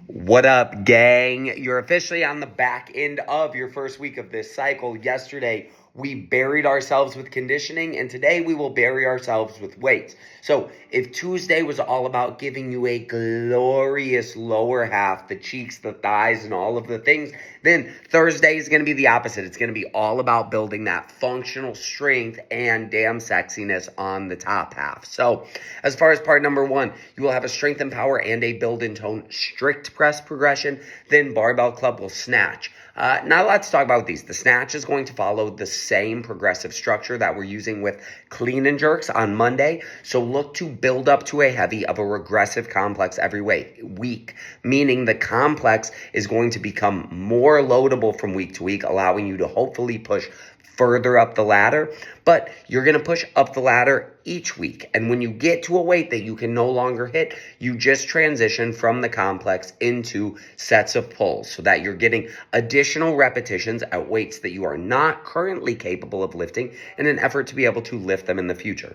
What up, gang? You're officially on the back end of your first week of this cycle. Yesterday, we buried ourselves with conditioning, and today we will bury ourselves with weights. So if Tuesday was all about giving you a glorious lower half, the cheeks, the thighs, and all of the things, then Thursday is going to be the opposite. It's going to be all about building that functional strength and damn sexiness on the top half. So as far as part number one, you will have a strength and power and a build and tone strict press progression. Then barbell club will snatch. Not a lot to talk about with these. The snatch is going to follow the same progressive structure that we're using with clean and jerks on Monday. So look to build up to a heavy of a regressive complex every week, meaning the complex is going to become more loadable from week to week, allowing you to hopefully push further up the ladder, but you're going to push up the ladder each week. And when you get to a weight that you can no longer hit, you just transition from the complex into sets of pulls so that you're getting additional repetitions at weights that you are not currently capable of lifting in an effort to be able to lift them in the future.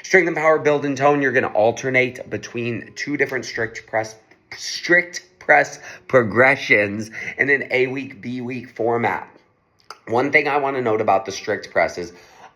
Strength and power, build and tone, you're going to alternate between two different strict press progressions in an A week, B week format. One thing I want to note about the strict press is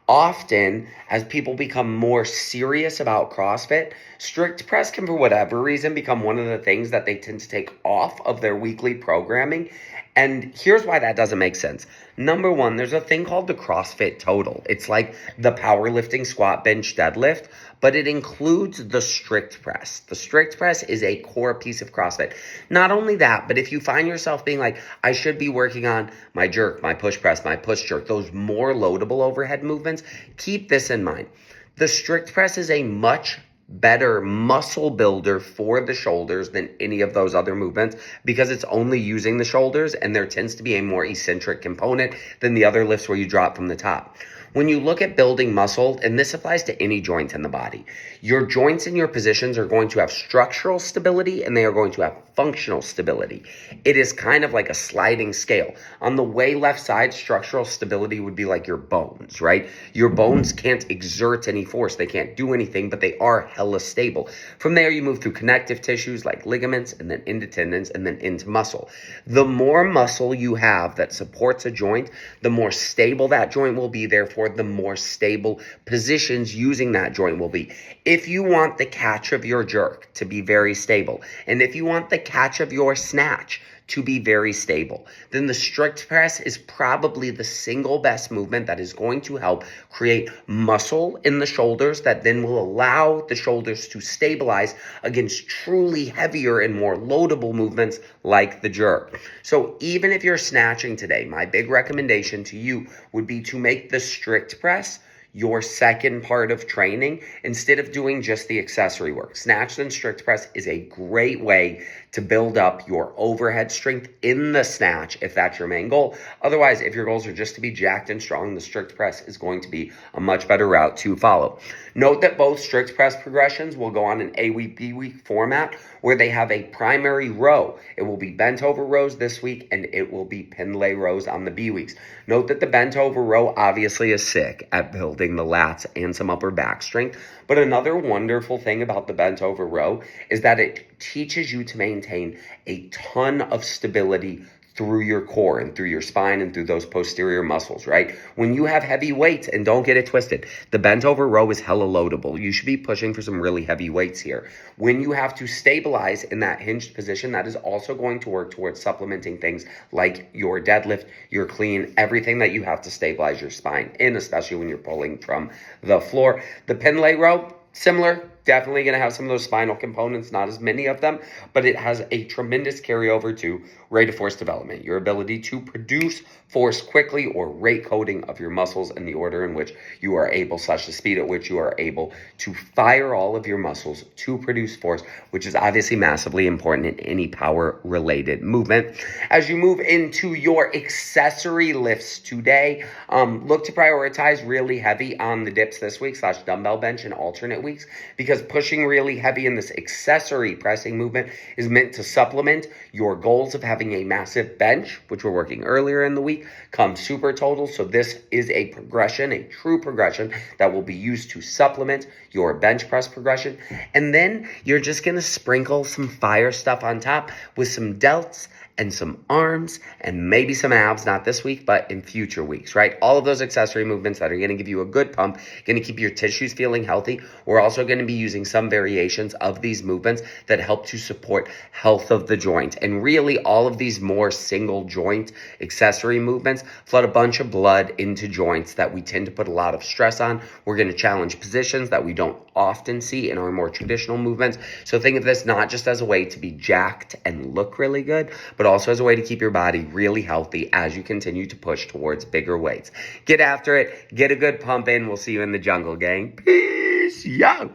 often as people become more serious about CrossFit, strict press can, for whatever reason, become one of the things that they tend to take off of their weekly programming. And here's why that doesn't make sense. Number one, there's a thing called the CrossFit total. It's like the powerlifting squat, bench, deadlift, but it includes the strict press. The strict press is a core piece of CrossFit. Not only that, but if you find yourself being like, I should be working on my jerk, my push press, my push jerk, those more loadable overhead movements, keep this in mind. The strict press is a much better muscle builder for the shoulders than any of those other movements because it's only using the shoulders, and there tends to be a more eccentric component than the other lifts where you drop from the top. When you look at building muscle, and this applies to any joint in the body, your joints and your positions are going to have structural stability and they are going to have functional stability. It is kind of like a sliding scale. On the way left side, structural stability would be like your bones, right? Your bones can't exert any force. They can't do anything, but they are hella stable. From there, you move through connective tissues like ligaments and then into tendons and then into muscle. The more muscle you have that supports a joint, the more stable that joint will be. Therefore, the more stable positions using that joint will be. If you want the catch of your jerk to be very stable, and if you want the catch of your snatch to be very stable, then the strict press is probably the single best movement that is going to help create muscle in the shoulders that then will allow the shoulders to stabilize against truly heavier and more loadable movements like the jerk. So even if you're snatching today, my big recommendation to you would be to make the strict press your second part of training instead of doing just the accessory work. Snatch and strict press is a great way to build up your overhead strength in the snatch if that's your main goal. Otherwise, if your goals are just to be jacked and strong, the strict press is going to be a much better route to follow. Note that both strict press progressions will go on an A week, B week format where they have a primary row. It will be bent over rows this week and it will be Pendlay rows on the B weeks. Note that the bent over row obviously is sick at building the lats and some upper back strength. But another wonderful thing about the bent over row is that it teaches you to maintain a ton of stability through your core and through your spine and through those posterior muscles, right? When you have heavy weights, and don't get it twisted, the bent over row is hella loadable. You should be pushing for some really heavy weights here. When you have to stabilize in that hinged position, that is also going to work towards supplementing things like your deadlift, your clean, everything that you have to stabilize your spine in, especially when you're pulling from the floor. The Pendlay row, similar, definitely going to have some of those spinal components, not as many of them, but it has a tremendous carryover to rate of force development, your ability to produce force quickly, or rate coding of your muscles in the order in which you are able, / the speed at which you are able to fire all of your muscles to produce force, which is obviously massively important in any power related movement. As you move into your accessory lifts today, look to prioritize really heavy on the dips this week / dumbbell bench and alternate weeks, because because pushing really heavy in this accessory pressing movement is meant to supplement your goals of having a massive bench, which we're working earlier in the week, come super total. So this is a progression, a true progression that will be used to supplement your bench press progression. And then you're just going to sprinkle some fire stuff on top with some delts and some arms and maybe some abs, not this week, but in future weeks, right? All of those accessory movements that are going to give you a good pump, going to keep your tissues feeling healthy. We're also going to be using some variations of these movements that help to support health of the joint. And really, all of these more single joint accessory movements flood a bunch of blood into joints that we tend to put a lot of stress on. We're going to challenge positions that we don't often see in our more traditional movements. So think of this not just as a way to be jacked and look really good, but also as a way to keep your body really healthy as you continue to push towards bigger weights. Get after it. Get a good pump in. We'll see you in the jungle, gang. Peace. Yo.